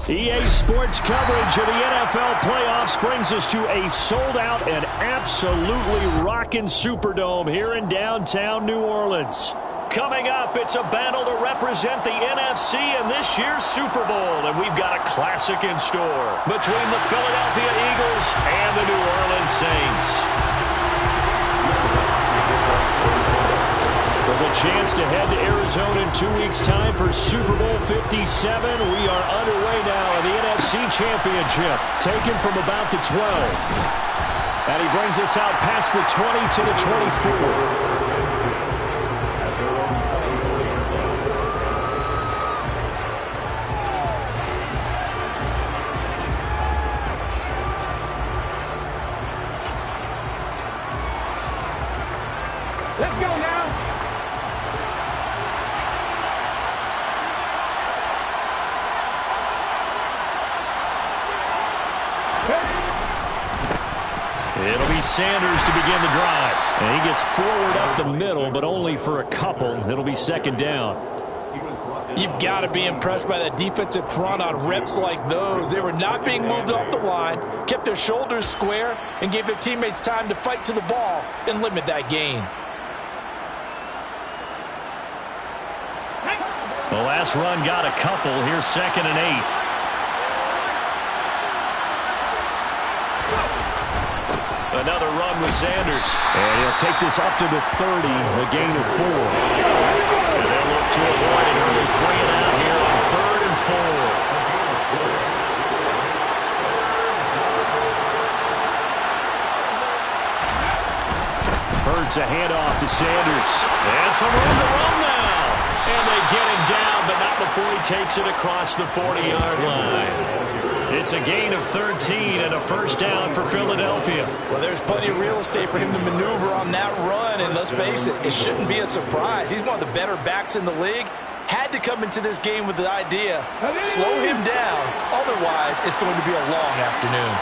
EA Sports coverage of the NFL playoffs brings us to a sold-out and absolutely rocking Superdome here in downtown New Orleans. Coming up, it's a battle to represent the NFC in this year's Super Bowl, and we've got a classic in store between the Philadelphia Eagles and the New Orleans Saints. With a chance to head to Arizona in 2 weeks' time for Super Bowl 57, we are underway now in the NFC Championship, taken from about the 12. And he brings us out past the 20 to the 24. Let's go now. It'll be Sanders to begin the drive. And he gets forward up the middle, but only for a couple. It'll be second down. You've got to be impressed by that defensive front on reps like those. They were not being moved off the line, kept their shoulders square, and gave their teammates time to fight to the ball and limit that gain. The last run got a couple. Here's 2nd and 8. Another run with Sanders. And he'll take this up to the 30, a gain of 4. And they'll look to avoid an early 3 and out here on 3rd and 4. Hurts a handoff to Sanders. And some room to run now. And they get him down, but not before he takes it across the 40-yard line. It's a gain of 13 and a first down for Philadelphia. Well, there's plenty of real estate for him to maneuver on that run, and let's face it, it shouldn't be a surprise. He's one of the better backs in the league. Had to come into this game with the idea, slow him down, otherwise it's going to be a long afternoon.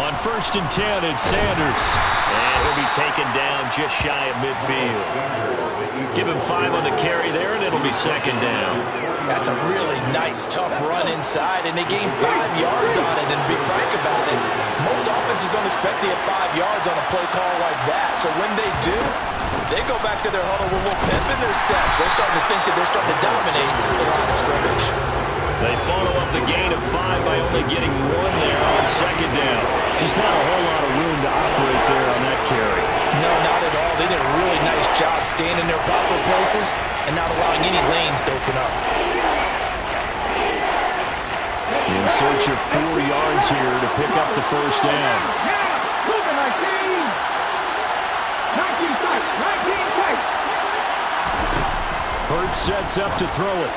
On 1st and 10, it's Sanders. And he'll be taken down just shy of midfield. Give him 5 on the carry there, and it'll be second down. That's a really nice, tough run inside, and they gained 5 yards on it. And to be frank about it, most offenses don't expect to get 5 yards on a play call like that. So when they do, they go back to their huddle with a little pep in their steps. They're starting to think that they're starting to dominate the line of scrimmage. They follow up the gain of 5 by only getting 1 there on second down. Just not a whole lot of room to operate there on that carry. No, not at all. They did a really nice job staying in their proper places and not allowing any lanes to open up. In search of 4 yards here to pick up the first down. Hurts sets up to throw it.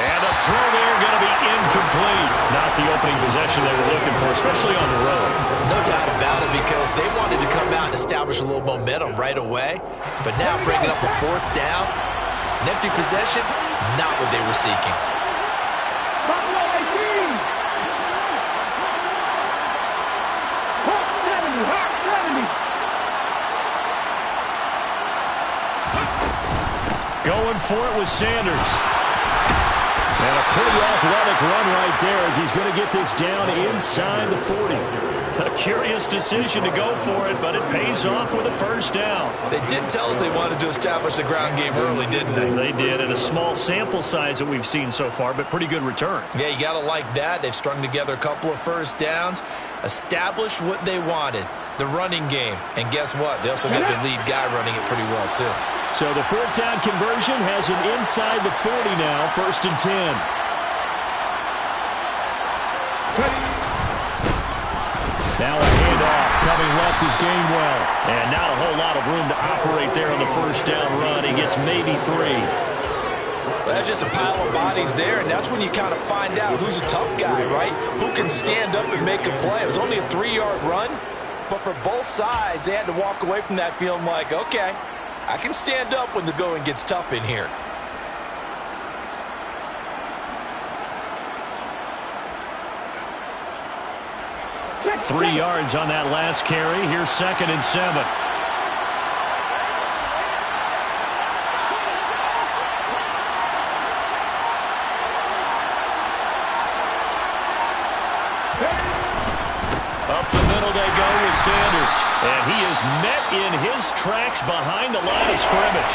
And a throw there going to be incomplete. Not the opening possession they were looking for, especially on the road. No doubt about it, because they wanted to come out and establish a little momentum right away. But now bringing up a 4th down, an empty possession, not what they were seeking. Going for it with Sanders. And a pretty athletic run right there as he's going to get this down inside the 40. A curious decision to go for it, but it pays off with a first down. They did tell us they wanted to establish the ground game early, didn't they? They did, and a small sample size that we've seen so far, but pretty good return. Yeah, you got to like that. They've strung together a couple of first downs, established what they wanted, the running game. And guess what? They also got their lead guy running it pretty well, too. So the 4th down conversion has him inside the 40 now, 1st and 10. Now a handoff coming left is Gainwell. And not a whole lot of room to operate there on the first down run. He gets maybe 3. But that's just a pile of bodies there, and that's when you kind of find out who's a tough guy, right? Who can stand up and make a play. It was only a 3-yard run, but for both sides, they had to walk away from that feeling like, okay, I can stand up when the going gets tough in here. Three yards on that last carry. Here's 2nd and 7. Sanders. And he is met in his tracks behind the line of scrimmage.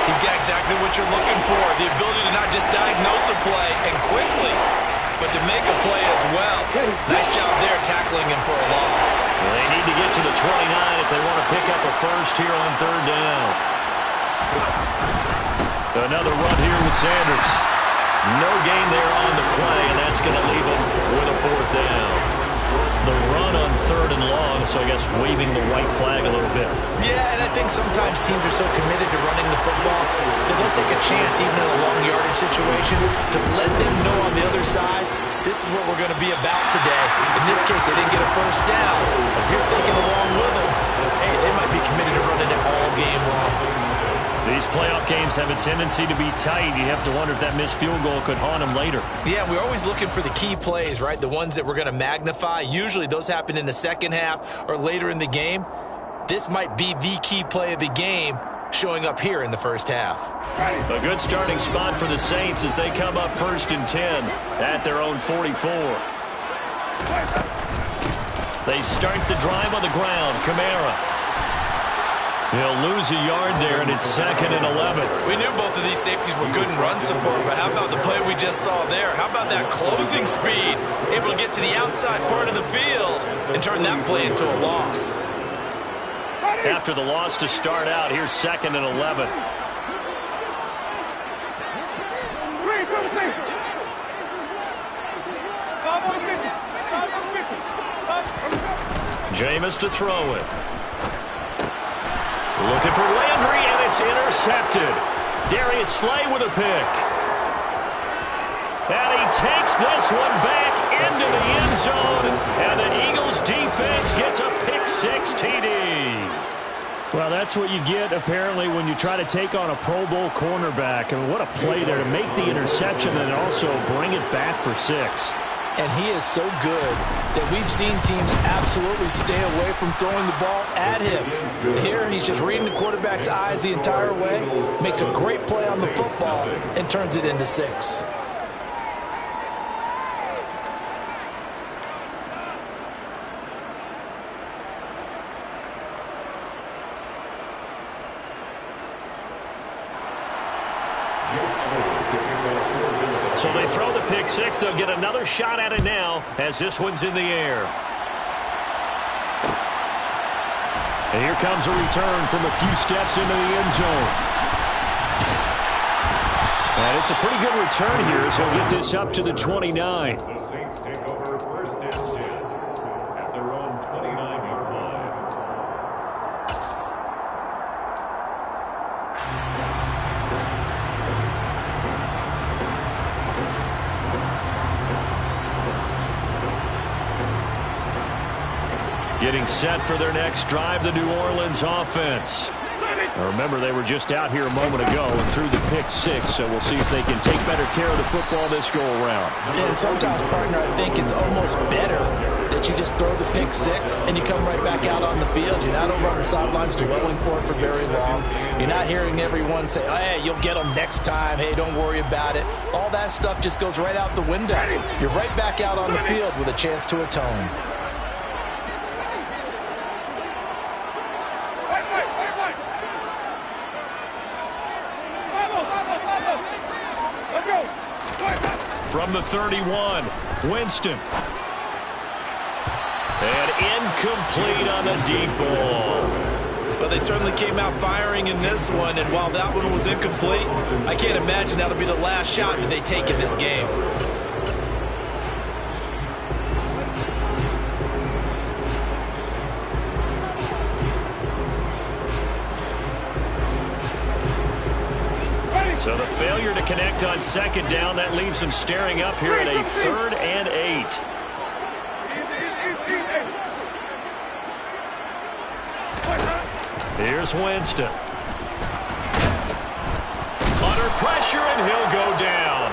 He's got exactly what you're looking for, the ability to not just diagnose a play and quickly, but to make a play as well. Nice job there tackling him for a loss. Well, they need to get to the 29 if they want to pick up a first here on third down. Another run here with Sanders. No gain there on the play, and that's going to leave him with a fourth down. The run on third and long, so I guess waving the white flag a little bit. Yeah, and I think sometimes teams are so committed to running the football that they'll take a chance, even in a long yardage situation, to let them know on the other side, this is what we're going to be about today. In this case, they didn't get a first down. But if you're thinking along with them, hey, they might be committed to running it all game long. These playoff games have a tendency to be tight. You have to wonder if that missed field goal could haunt them later. Yeah, we're always looking for the key plays, right? The ones that we're going to magnify. Usually those happen in the second half or later in the game. This might be the key play of the game showing up here in the first half. A good starting spot for the Saints as they come up 1st and 10 at their own 44. They start the drive on the ground. Kamara. He'll lose a yard there, and it's 2nd and 11. We knew both of these safeties were good in run support, but how about the play we just saw there? How about that closing speed? Able to get to the outside part of the field and turn that play into a loss. After the loss to start out, here's 2nd and 11. Jameis to throw it. Looking for Landry, and it's intercepted. Darius Slay with a pick. And he takes this one back into the end zone, and the Eagles defense gets a pick-6 TD. Well, that's what you get, apparently, when you try to take on a Pro Bowl cornerback. I mean, what a play there to make the interception and also bring it back for 6. And he is so good that we've seen teams absolutely stay away from throwing the ball at him. Here, he's just reading the quarterback's eyes the entire way, makes a great play on the football, and turns it into 6. So they throw the pick-6. They'll get another shot at it now as this one's in the air. And here comes a return from a few steps into the end zone. And it's a pretty good return here as he'll get this up to the 29. The Saints take over 1st and 10 at their own 29-yard line. Getting set for their next drive, the New Orleans offense. Now remember, they were just out here a moment ago and threw the pick-6, so we'll see if they can take better care of the football this go-around. And sometimes, partner, I think it's almost better that you just throw the pick-6 and you come right back out on the field. You're not over on the sidelines dwelling for it for very long. You're not hearing everyone say, oh, hey, you'll get them next time. Hey, don't worry about it. All that stuff just goes right out the window. You're right back out on the field with a chance to atone. From the 31, Winston. And incomplete on the deep ball. Well, they certainly came out firing in this one, and while that one was incomplete, I can't imagine that'll be the last shot that they take in this game. So the failure to connect on 2nd down, that leaves them staring up here at a 3rd and 8. Here's Winston. Under pressure, and he'll go down.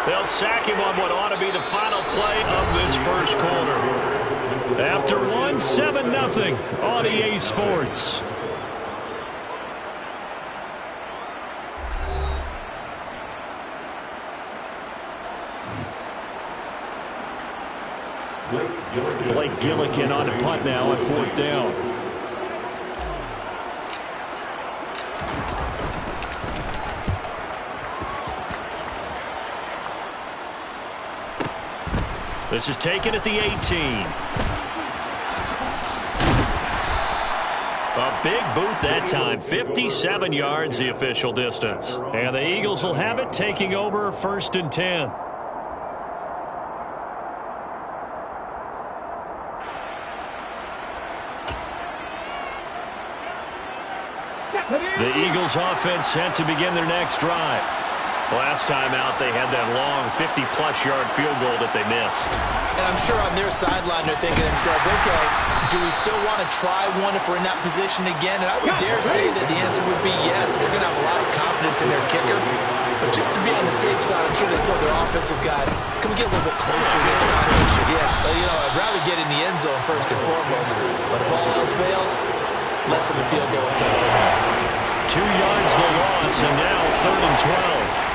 They'll sack him on what ought to be the final play of this first quarter. After one, 7-0 on EA Sports. Blake Gillikin on the punt now on 4th down. This is taken at the 18. A big boot that time. 57 yards the official distance. And the Eagles will have it, taking over 1st and 10. The Eagles offense set to begin their next drive. Last time out, they had that long 50-plus yard field goal that they missed. And I'm sure on their sideline they're thinking to themselves, okay, do we still want to try one if we're in that position again? And I would dare say that the answer would be yes. They're going to have a lot of confidence in their kicker. But just to be on the safe side, I'm sure they told their offensive guys, can we get a little bit closer this time? Yeah, I'd rather get in the end zone first and foremost. But if all else fails, less of a field goal attempt for him. 2 yards the loss, and now 3rd and 12.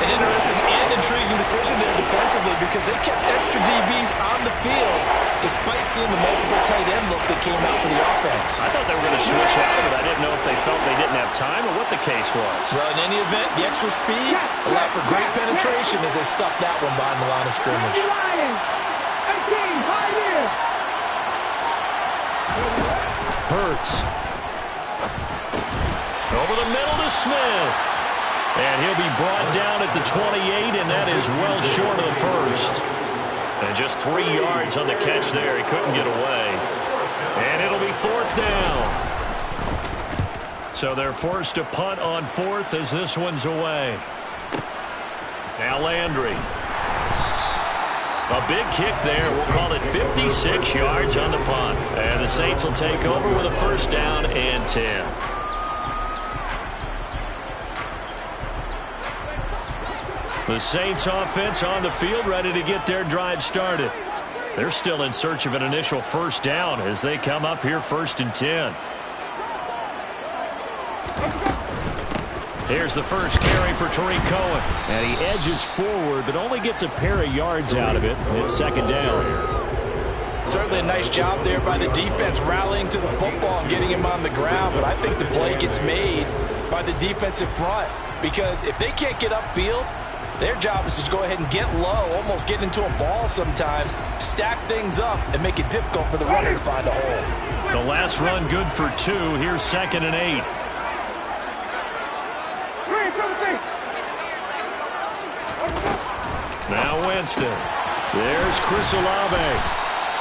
An interesting and intriguing decision there defensively because they kept extra DBs on the field despite seeing the multiple tight end look that came out for the offense. I thought they were going to switch out, but I didn't know if they felt they didn't have time or what the case was. Well, in any event, the extra speed allowed for great penetration as they stuffed that one behind the line of scrimmage. Hurts. Over the middle to Smith. And he'll be brought down at the 28, and that is well short of the first. And just 3 yards on the catch there. He couldn't get away. And it'll be 4th down. So they're forced to punt on 4th as this one's away. Now Landry. A big kick there. We'll call it 56 yards on the punt. And the Saints will take over with a 1st down and 10. The Saints offense on the field, ready to get their drive started. They're still in search of an initial 1st down as they come up here 1st and 10. Here's the first carry for Tariq Cohen. And he edges forward, but only gets a pair of yards out of it. It's 2nd down. Certainly a nice job there by the defense rallying to the football and getting him on the ground. But I think the play gets made by the defensive front because if they can't get upfield, their job is to go ahead and get low, almost get into a ball sometimes, stack things up, and make it difficult for the runner to find a hole. The last run good for 2. Here's 2nd and 8. Now Winston. There's Chris Olave.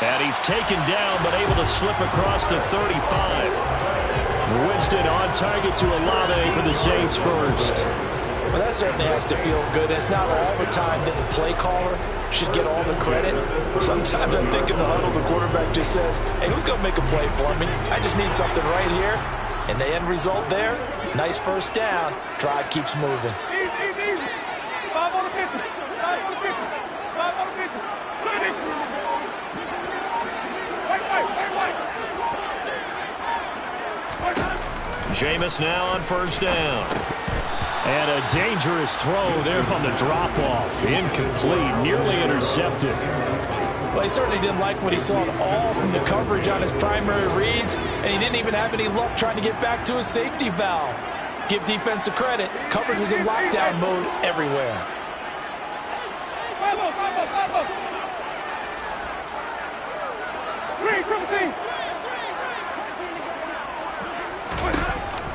And he's taken down, but able to slip across the 35. Winston on target to Olave for the Saints first. Well, that certainly has to feel good. It's not all the time that the play caller should get all the credit. Sometimes I think in the huddle, the quarterback just says, hey, who's going to make a play for me? I just need something right here. And the end result there, nice 1st down. Drive keeps moving. Easy. 5 on the 50. 5 on the 50. 5 on the 50. White. Jameis now on 1st down. And a dangerous throw there on the drop-off. Incomplete, nearly intercepted. Well, he certainly didn't like what he saw at all from the coverage on his primary reads, and he didn't even have any luck trying to get back to his safety valve. Give defense a credit. Coverage was in lockdown mode everywhere.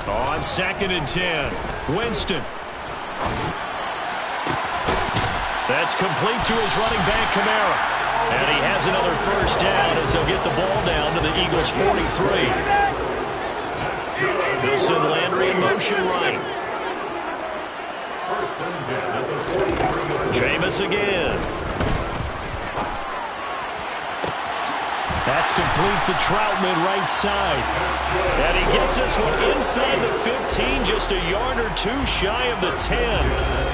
On 2nd and 10, Winston. That's complete to his running back, Kamara. And he has another 1st down as they'll get the ball down to the Eagles' 43. They'll send Landry in motion right. Jameis again. That's complete to Troutman right side. And he gets this one inside the 15, just a yard or 2 shy of the 10.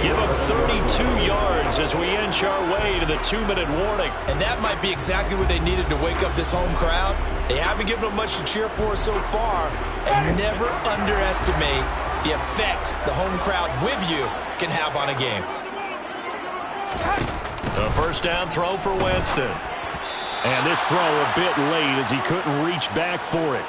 Give him 32 yards as we inch our way to the 2-minute warning. And that might be exactly what they needed to wake up this home crowd. They haven't given them much to cheer for so far. And never underestimate the effect the home crowd with you can have on a game. A 1st down throw for Winston. And this throw a bit late as he couldn't reach back for it.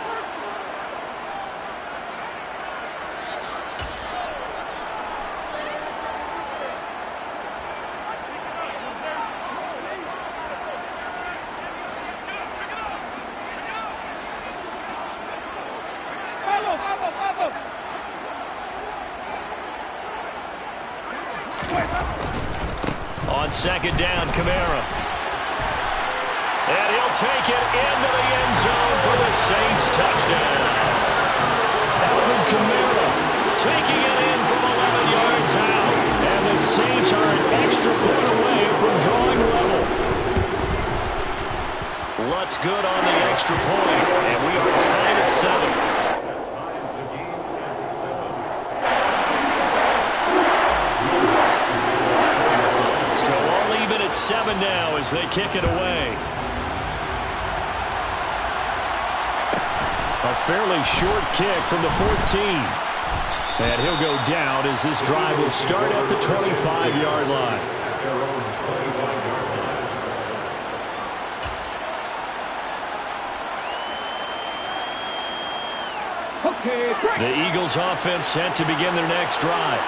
On second down, Kamara. And he'll take it into the end zone for the Saints touchdown. Alvin Kamara taking it in from 11 yards out. And the Saints are an extra point away from drawing level. Lutz good on the extra point, and we are tied at 7. So all even at 7 now as they kick it away. A fairly short kick from the 14. And he'll go down as this drive will start at the 25-yard line. The Eagles offense set to begin their next drive.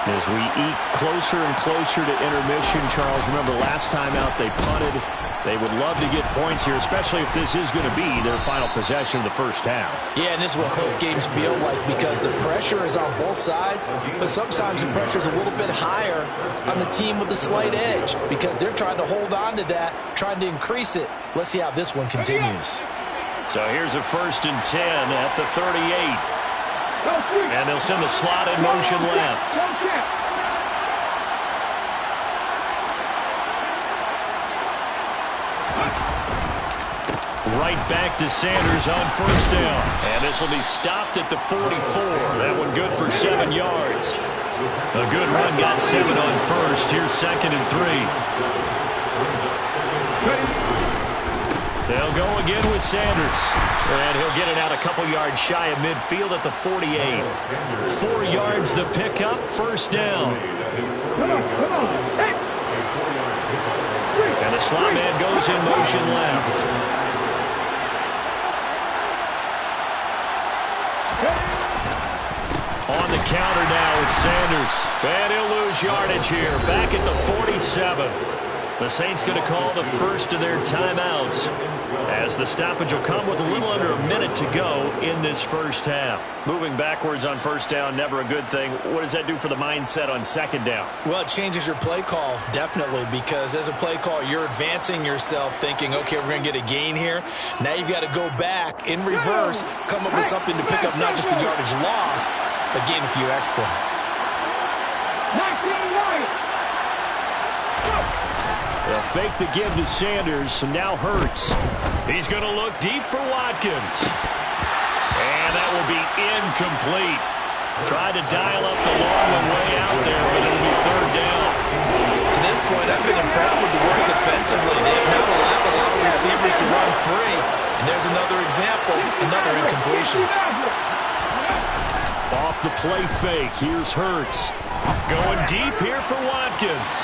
As we eat closer and closer to intermission, Charles, remember last time out they punted. They would love to get points here, especially if this is going to be their final possession of the first half. Yeah, and this is what close games feel like because the pressure is on both sides, but sometimes the pressure is a little bit higher on the team with the slight edge because they're trying to hold on to that, trying to increase it. Let's see how this one continues. So here's a 1st and 10 at the 38. And they'll send the slot in motion left. Right back to Sanders on 1st down. And this will be stopped at the 44. That one good for 7 yards. A good run got 7 on 1st. Here's 2nd and 3. They'll go again with Sanders. And he'll get it out a couple yards shy of midfield at the 48. 4 yards the pickup, 1st down. And the slot man goes in motion left. On the counter now, it's Sanders. And he'll lose yardage here. Back at the 47. The Saints going to call the first of their timeouts as the stoppage will come with a little under a minute to go in this first half. Moving backwards on 1st down, never a good thing. What does that do for the mindset on 2nd down? Well, it changes your play call, definitely, because as a play call, you're advancing yourself thinking, okay, we're going to get a gain here. Now you've got to go back in reverse, come up with something to pick up not just the yardage lost, but gain a few extra. They'll fake the give to Sanders, and now Hurts. He's going to look deep for Watkins. And that will be incomplete. Tried to dial up the long way out there, but it'll be 3rd down. To this point, I've been impressed with the work defensively. They have not allowed a lot of receivers to run free. And there's another example, another incompletion. Off the play fake, here's Hurts. Going deep here for Watkins.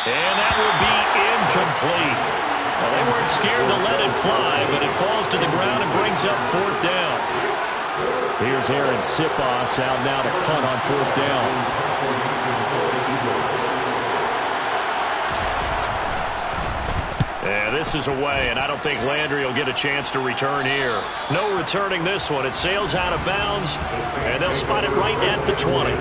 And that will be incomplete. Well, they weren't scared to let it fly, but it falls to the ground and brings up 4th down. Here's Aaron Sipos out now to punt on 4th down. Yeah, this is away, and I don't think Landry will get a chance to return here. No returning this one. It sails out of bounds, and they'll spot it right at the 20.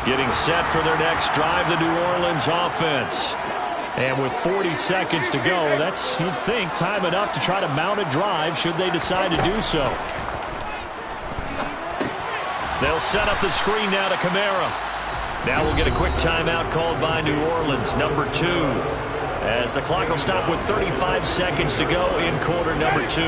Getting set for their next drive, the New Orleans offense. And with 40 seconds to go, that's, you'd think, time enough to try to mount a drive should they decide to do so. They'll set up the screen now to Kamara. Now we'll get a quick timeout called by New Orleans, number 2. As the clock will stop with 35 seconds to go in quarter number 2.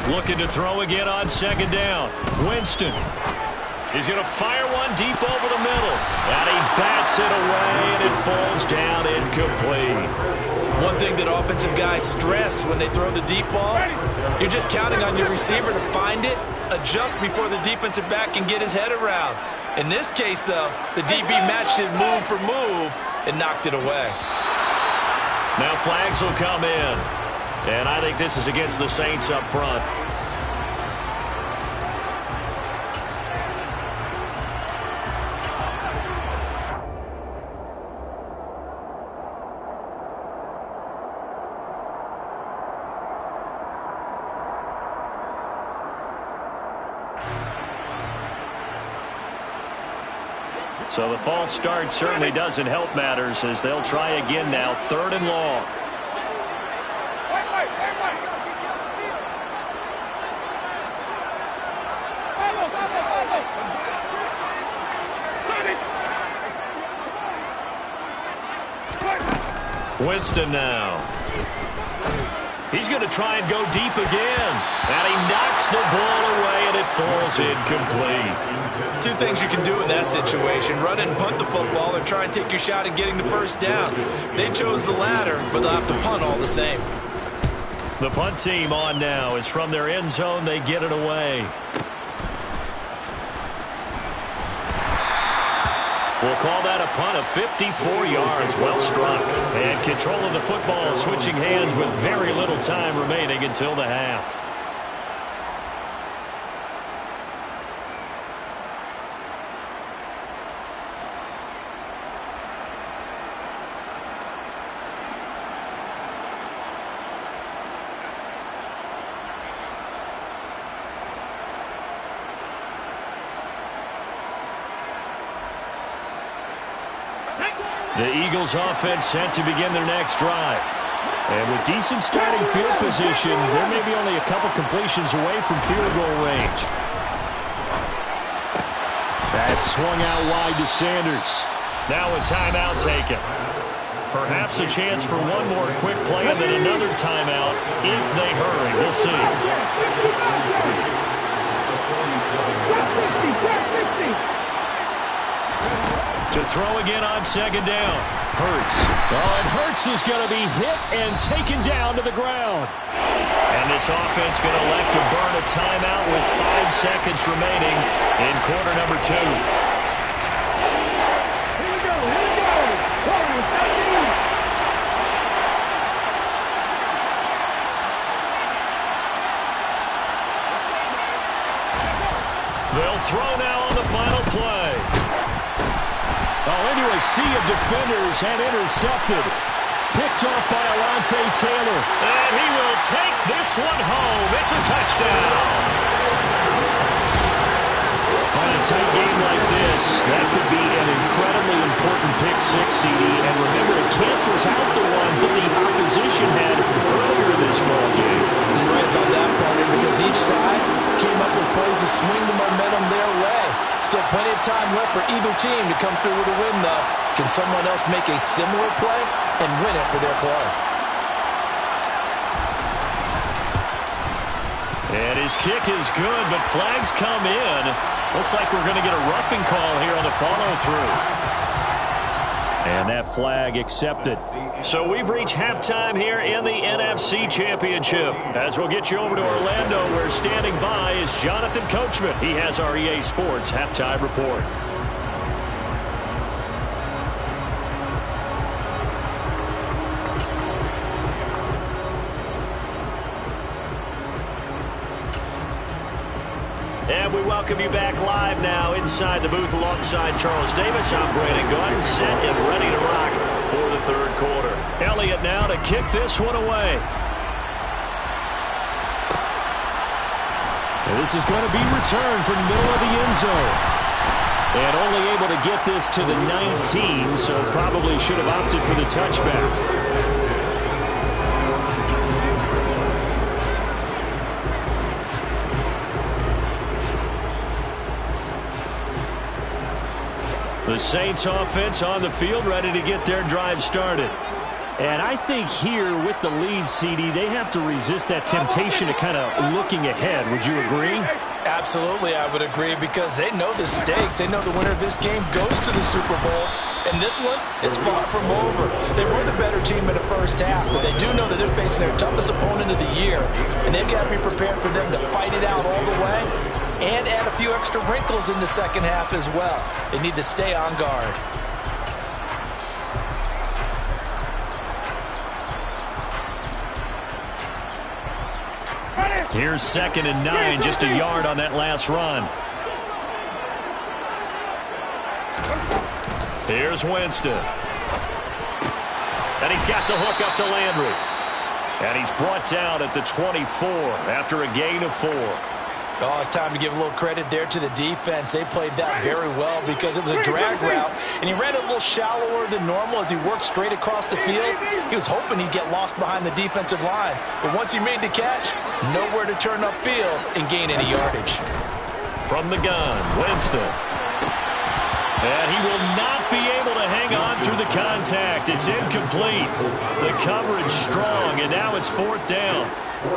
Looking to throw again on second down. Winston. He's going to fire one deep over the middle. And he bats it away, and it falls down incomplete. One thing that offensive guys stress when they throw the deep ball, you're just counting on your receiver to find it, adjust before the defensive back can get his head around. In this case, though, the DB matched it move for move and knocked it away. Now flags will come in. And I think this is against the Saints up front. So the false start certainly doesn't help matters as they'll try again now, 3rd and long. Winston now. He's going to try and go deep again. And he knocks the ball away, and it falls incomplete. Two things you can do in that situation: run and punt the football, or try and take your shot at getting the first down. They chose the latter, but they'll have to punt all the same. The punt team on now is from their end zone. They get it away. We'll call that a punt of 54 yards. Well struck. And control of the football switching hands with very little time remaining until the half. The Eagles offense set to begin their next drive. And with decent starting field position, there may be only a couple completions away from field goal range. That's swung out wide to Sanders. Now a timeout taken. Perhaps a chance for one more quick play and then another timeout if they hurry. We'll see. To throw again on second down. Hurts. Oh, and Hurts is going to be hit and taken down to the ground. And this offense going to elect to burn a timeout with 5 seconds remaining in quarter number 2. They'll throw now on the final play. Oh, into a sea of defenders and intercepted. Picked off by Alontae Taylor. And he will take this one home. It's a touchdown. On a tight game like this, that could be an incredibly important pick six, CD. And remember, it cancels out the one that the opposition had earlier this ball game. You're right about that, partner, because each side came up with plays to swing the momentum their way. Still plenty of time left for either team to come through with a win, though. Can someone else make a similar play and win it for their club? And his kick is good, but flags come in. Looks like we're going to get a roughing call here on the follow-through. And that flag accepted. So we've reached halftime here in the NFC Championship. As we'll get you over to Orlando, where standing by is Jonathan Coachman. He has our EA Sports halftime report. And we welcome you back live now inside the booth alongside Charles Davis. I'm Brandon Gunn, set and ready to rock for the third quarter. Elliott now to kick this one away. And this is going to be returned from the middle of the end zone. And only able to get this to the 19, so probably should have opted for the touchback. The Saints offense on the field, ready to get their drive started. And I think here with the lead, CD, they have to resist that temptation to kind of looking ahead. Would you agree? Absolutely, I would agree, because they know the stakes. They know the winner of this game goes to the Super Bowl. And this one, it's far from over. They were the better team in the first half, but they do know that they're facing their toughest opponent of the year. And they've got to be prepared for them to fight it out all the way and add a few extra wrinkles in the second half as well. They need to stay on guard. Here's 2nd and 9, just a yard on that last run. Here's Winston. And he's got the hook up to Landry. And he's brought down at the 24 after a gain of 4. Oh, it's time to give a little credit there to the defense. They played that very well because it was a drag route, and he ran it a little shallower than normal as he worked straight across the field. He was hoping he'd get lost behind the defensive line, but once he made the catch, nowhere to turn upfield and gain any yardage. From the gun, Winston. And he will not be able to hang on through the contact. It's incomplete. The coverage strong, and now it's 4th down.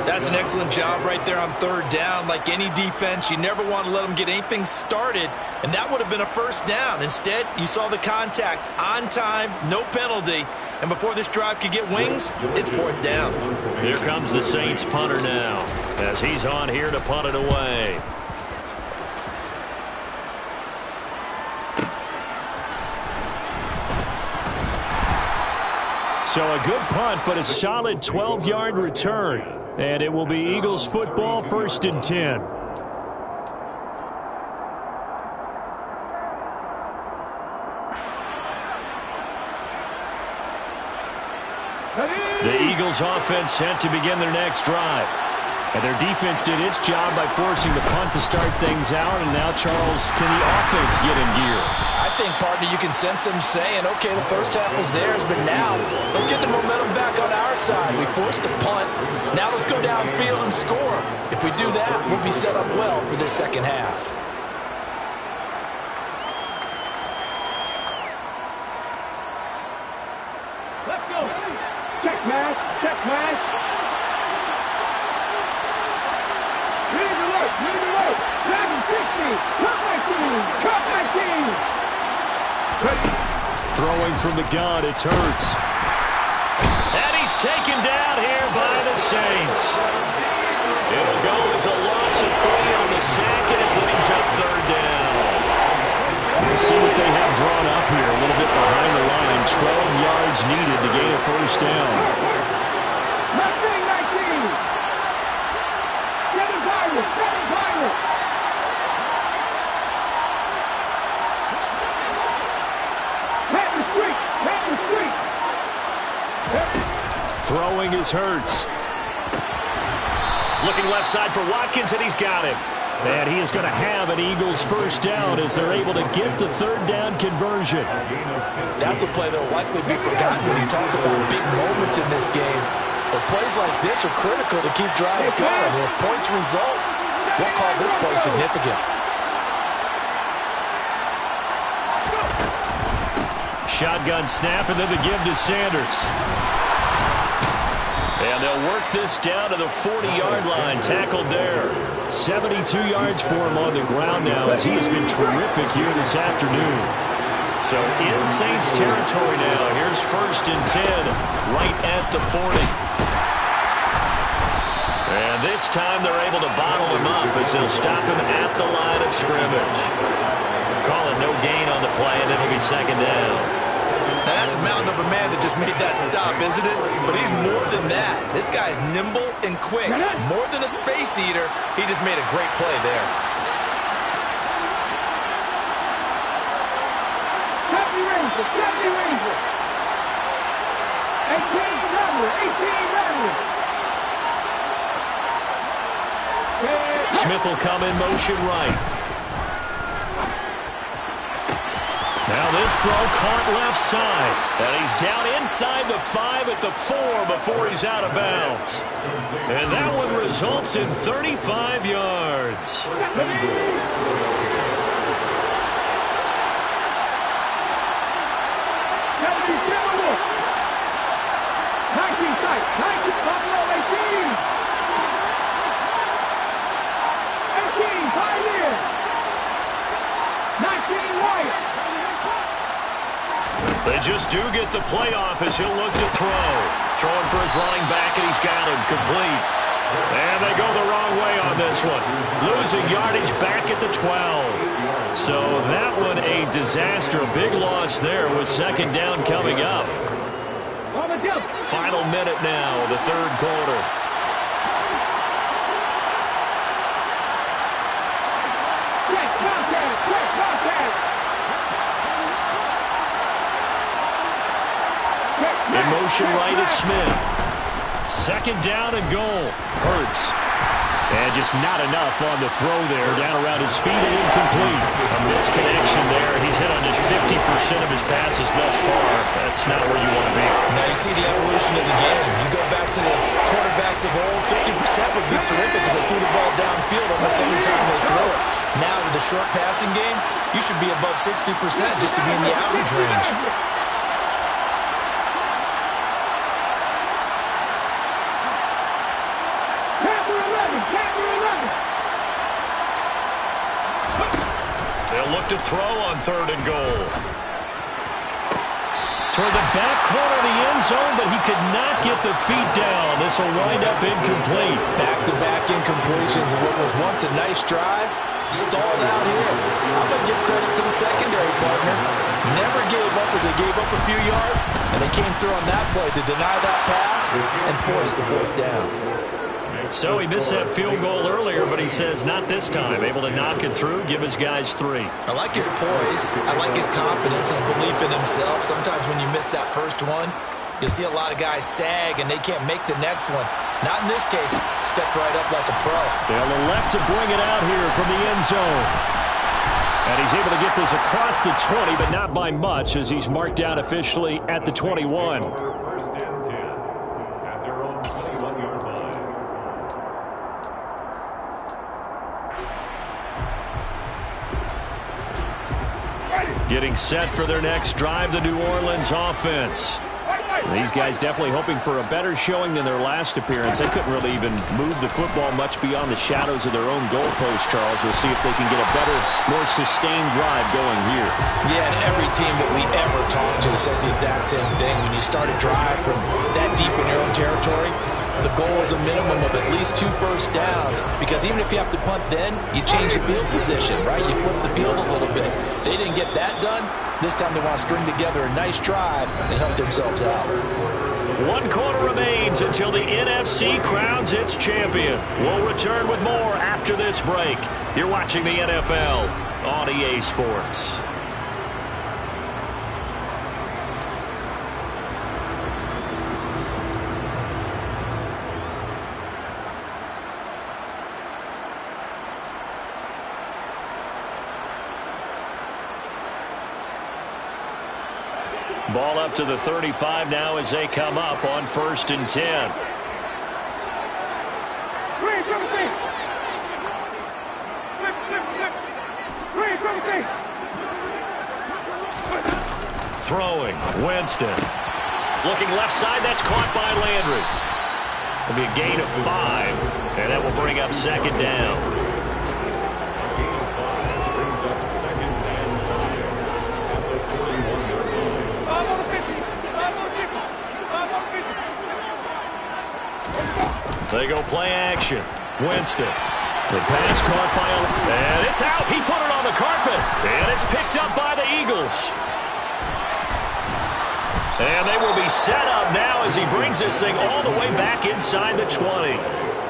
That's an excellent job right there on 3rd down. Like any defense, you never want to let them get anything started, and that would have been a 1st down. Instead, you saw the contact on time, no penalty, and before this drive could get wings, it's 4th down. Here comes the Saints punter now as he's on here to punt it away. So a good punt, but a solid 12-yard return. And it will be Eagles football, 1st and 10. The Eagles offense set to begin their next drive. And their defense did its job by forcing the punt to start things out. And now, Charles, can the offense get in gear? I think, partner, you can sense them saying, okay, the first half was theirs, but now let's get the momentum back on our side. We forced a punt. Now let's go downfield and score. If we do that, we'll be set up well for this second half. Let's go. Check pass. Check pass. Lead the work. Lead the work. 760. Cut my team. Cut my team. Throwing from the gun, it's Hurts. And he's taken down here by the Saints. It'll go as a loss of 3 on the sack, and it brings up 3rd down. We'll see what they have drawn up here. A little bit behind the line. 12 yards needed to gain a 1st down. 19. 7 Pirates. 7 Pirates. Throwing is Hurts. Looking left side for Watkins, and he's got him. And he is going to have an Eagles 1st down as they're able to get the 3rd down conversion. That's a play that will likely be forgotten when you talk about big moments in this game. But plays like this are critical to keep drives going. And if points result, we'll call this play significant. Shotgun snap, and then the give to Sanders. And they'll work this down to the 40-yard line. Tackled there. 72 yards for him on the ground now as he has been terrific here this afternoon. So in Saints territory now. Here's 1st and 10 right at the 40. And this time they're able to bottle him up as they'll stop him at the line of scrimmage. Call it no gain on the play, and it'll be 2nd down. Now that's a mountain of a man that just made that stop, isn't it? But he's more than that. This guy's nimble and quick. More than a space eater. He just made a great play there. Happy Ranger. 18 Ranger. Smith will come in motion right. Now this throw caught left side. And he's down inside the 5 at the 4 before he's out of bounds. And that one results in 35 yards. right. 19, Buffalo, 18. 18, Pioneer. 19, Wyatt. They just do get the playoff as he'll look to throw. Throwing for his running back, and he's got him complete. And they go the wrong way on this one. Losing yardage back at the 12. So that one a disaster. A big loss there with second down coming up. Final minute now of the third quarter. In motion right is Smith. Second down and goal. Hurts. And just not enough on the throw there. Down around his feet and incomplete. A misconnection there. He's hit on just 50% of his passes thus far. That's not where you want to be. Now you see the evolution of the game. You go back to the quarterbacks of old, 50% would be terrific because they threw the ball downfield almost every time they throw it. Now with the short passing game, you should be above 60% just to be in the average range. They'll look to throw on third and goal. Toward the back corner of the end zone, but he could not get the feet down. This will wind up incomplete. Back-to-back incompletions of what was once a nice drive. Stalled out here. I'm going to give credit to the secondary partner. Never gave up as they gave up a few yards, and they came through on that play to deny that pass and force the fourth down. So he missed that field goal earlier, but he says not this time. Able to knock it through, give his guys 3. I like his poise. I like his confidence, his belief in himself. Sometimes when you miss that first one, you'll see a lot of guys sag and they can't make the next one. Not in this case. Stepped right up like a pro. They'll elect to bring it out here from the end zone. And he's able to get this across the 20, but not by much as he's marked down officially at the 21. First and 10 at their own 21-yard line. Getting set for their next drive, the New Orleans offense. These guys definitely hoping for a better showing than their last appearance. They couldn't really even move the football much beyond the shadows of their own goalpost, Charles. We'll see if they can get a better, more sustained drive going here. Yeah, and every team that we ever talk to says the exact same thing. When you start a drive from that deep in your own territory, the goal is a minimum of at least 2 first downs, because even if you have to punt then, you change the field position, right? You flip the field a little bit. They didn't get that done. This time they want to string together a nice drive and help themselves out. 1 quarter remains until the NFC crowns its champion. We'll return with more after this break. You're watching the NFL on EA Sports. Ball up to the 35 now as they come up on 1st and 10. Throwing, Winston. Looking left side, that's caught by Landry. It'll be a gain of 5, and that will bring up second down. They go play action. Winston. The pass caught by and it's out. He put it on the carpet. And it's picked up by the Eagles. And they will be set up now as he brings this thing all the way back inside the 20.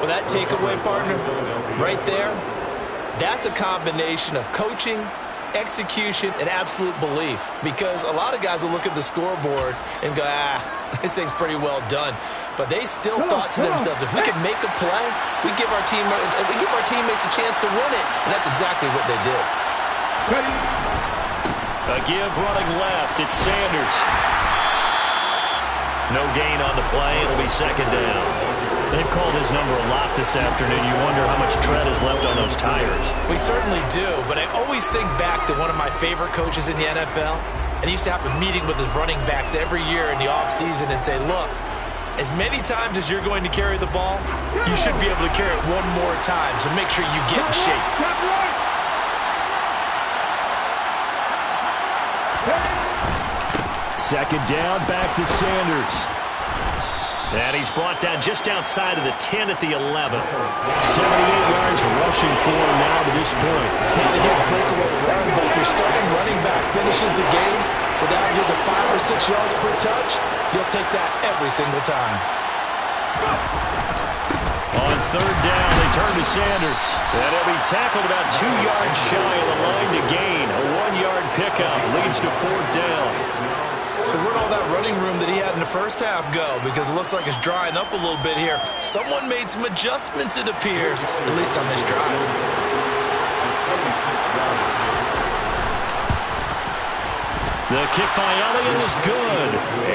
Well, that takeaway, partner, right there, that's a combination of coaching, execution, and absolute belief. Because a lot of guys will look at the scoreboard and go, this thing's pretty well done. But they still thought to themselves, if we can make a play, we give our teammates a chance to win it. And that's exactly what they did. A give running left. It's Sanders. No gain on the play. It'll be second down. They've called his number a lot this afternoon. You wonder how much tread is left on those tires. We certainly do, but I always think back to one of my favorite coaches in the NFL. And he used to have a meeting with his running backs every year in the offseason and say, look, As many times as you're going to carry the ball, you should be able to carry it one more time, so make sure you get in shape. Second down, back to Sanders. And he's brought down just outside of the 10 at the 11. 78 yards rushing for him now to this point. It's not a huge breakaway run, but if your starting running back finishes the game with averages of 5 or 6 yards per touch, you'll take that every single time. On third down, they turn to Sanders. And he'll be tackled about 2 yards shy of the line to gain. A 1-yard pickup leads to fourth down. So where'd all that running room that he had in the first half go? Because it looks like it's drying up a little bit here. Someone made some adjustments, it appears, at least on this drive. The kick by Elliott is good.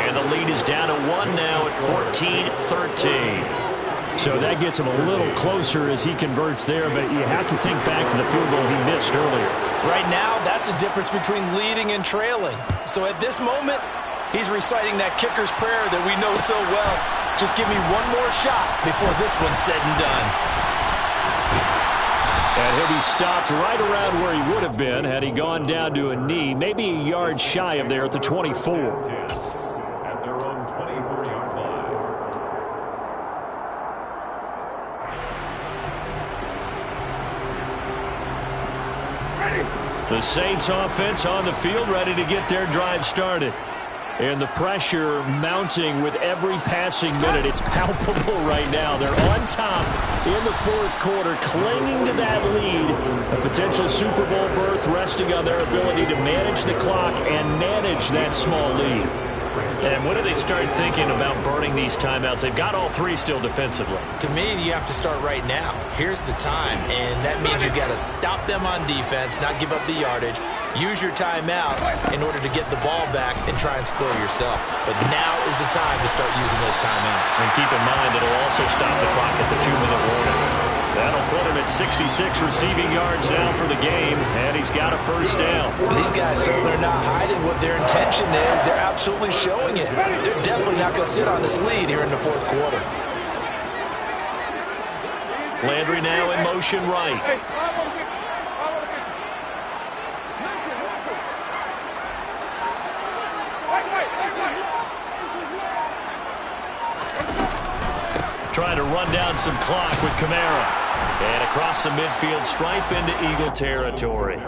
And the lead is down to 1 now at 14-13. So that gets him a little closer as he converts there, but you have to think back to the field goal he missed earlier. Right now, that's the difference between leading and trailing. So at this moment, he's reciting that kicker's prayer that we know so well. Just give me one more shot before this one's said and done. And he'll be stopped right around where he would have been had he gone down to a knee, maybe a yard shy of there at the 24. At their own 24-yard line. The Saints offense on the field, ready to get their drive started. And the pressure mounting with every passing minute. It's palpable right now. They're on top in the fourth quarter, clinging to that lead. A potential Super Bowl berth resting on their ability to manage the clock and manage that small lead. And when do they start thinking about burning these timeouts? They've got all three still defensively. To me, you have to start right now. Here's the time, and that means you've got to stop them on defense, not give up the yardage, use your timeouts in order to get the ball back and try and score yourself. But now is the time to start using those timeouts. And keep in mind, it'll also stop the clock at the 2-minute warning. That'll put him at 66 receiving yards now for the game, and he's got a first down. These guys certainly are not hiding what their intention is. They're absolutely showing it. They're definitely not going to sit on this lead here in the fourth quarter. Landry now in motion right. Trying to run down some clock with Kamara. And across the midfield stripe into Eagle territory.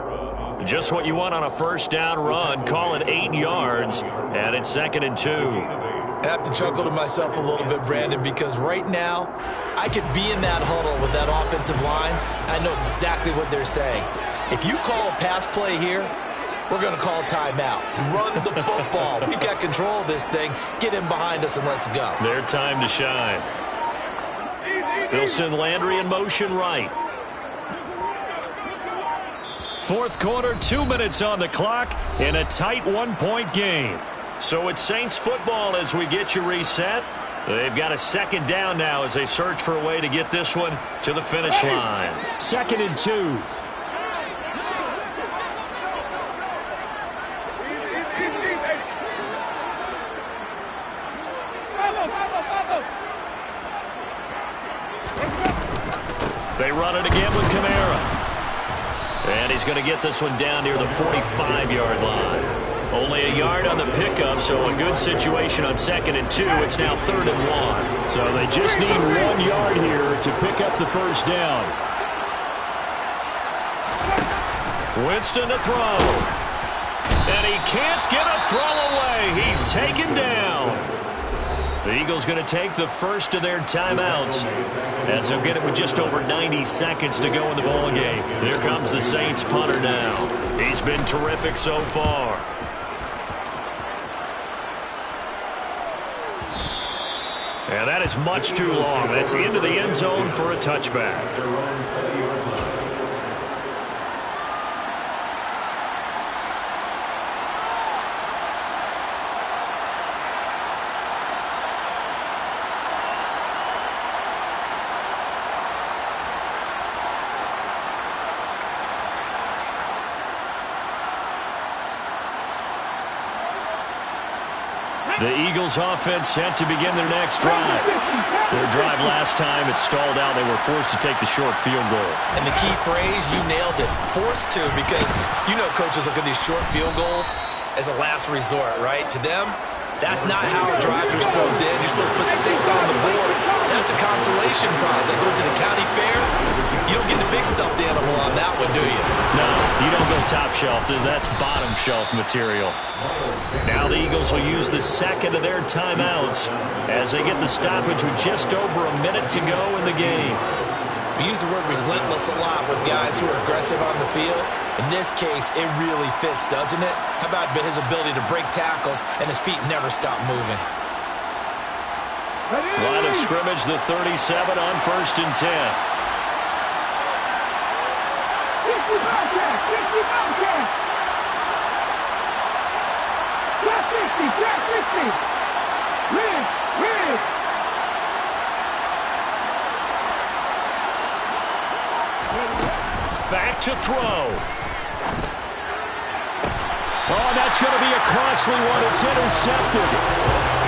Just what you want on a first down run. Call it 8 yards. And it's 2nd and 2. I have to chuckle to myself a little bit, Brandon, because right now I could be in that huddle with that offensive line. I know exactly what they're saying. If you call a pass play here, we're going to call timeout. Run the football. We've got control of this thing. Get in behind us and let's go. Their time to shine. They'll send Landry in motion right. Fourth quarter, 2 minutes on the clock in a tight 1-point game. So it's Saints football as we get you reset. They've got a second down now as they search for a way to get this one to the finish line. 2nd and 2. They run it again with Kamara. And he's going to get this one down near the 45-yard line. Only a yard on the pickup, so a good situation on 2nd and 2. It's now 3rd and 1. So they just need 1 yard here to pick up the first down. Winston to throw. And he can't get a throw away. He's taken down. The Eagles going to take the first of their timeouts as they'll get it with just over 90 seconds to go in the ball game. Here comes the Saints punter now. He's been terrific so far. And that is much too long. That's into the end zone for a touchback. The Eagles offense set to begin their next drive. Their drive last time, it stalled out. They were forced to take the short field goal. And the key phrase, you nailed it, forced to, because you know coaches look at these short field goals as a last resort, right? To them, that's not how drives are supposed to end. You're supposed to put 6 on the board. That's a consolation prize. Like going to the county fair, you don't get the big stuffed animal on that one, do you? No, you don't go top shelf. That's bottom shelf material. Now the Eagles will use the second of their timeouts as they get the stoppage with just over a minute to go in the game. We use the word relentless a lot with guys who are aggressive on the field. In this case, it really fits, doesn't it? How about his ability to break tackles and his feet never stop moving? Line of scrimmage, the 37 on 1st and 10. 50 Bobcats! 50 Bobcats! Track 50! Track 50! Red! Red! Back to throw. Oh, that's going to be a costly one. It's intercepted.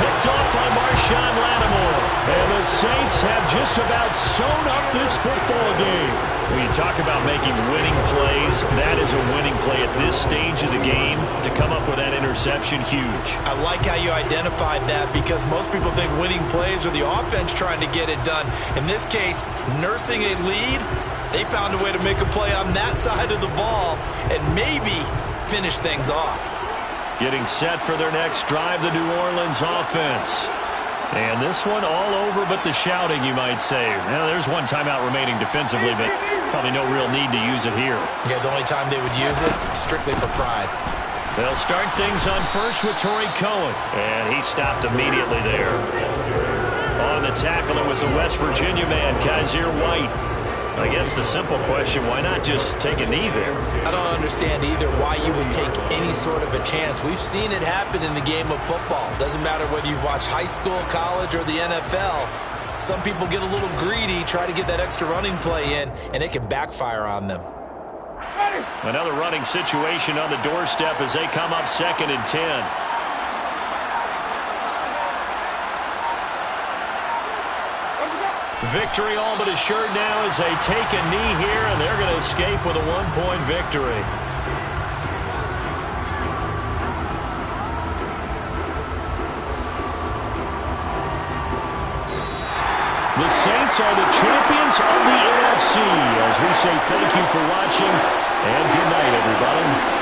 Picked off by Marshawn Lattimore. And the Saints have just about sewn up this football game. When you talk about making winning plays, that is a winning play at this stage of the game. To come up with that interception, huge. I like how you identified that, because most people think winning plays are the offense trying to get it done. In this case, nursing a lead, they found a way to make a play on that side of the ball and maybe finish things off. Getting set for their next drive, the New Orleans offense. And this one all over but the shouting, you might say. Now, there's one timeout remaining defensively, but probably no real need to use it here. Yeah, the only time they would use it, strictly for pride. They'll start things on first with Torrey Cohen. And he stopped immediately there. On the tackle, it was the West Virginia man, Kaiser White. I guess the simple question, why not just take a knee there? I don't understand either why you would take any sort of a chance. We've seen it happen in the game of football. Doesn't matter whether you've watched high school, college, or the NFL. Some people get a little greedy, try to get that extra running play in, and it can backfire on them. Another running situation on the doorstep as they come up 2nd and 10. Victory all but assured now as they take a knee here, and they're going to escape with a 1-point victory. The Saints are the champions of the NFC. As we say thank you for watching, and good night, everybody.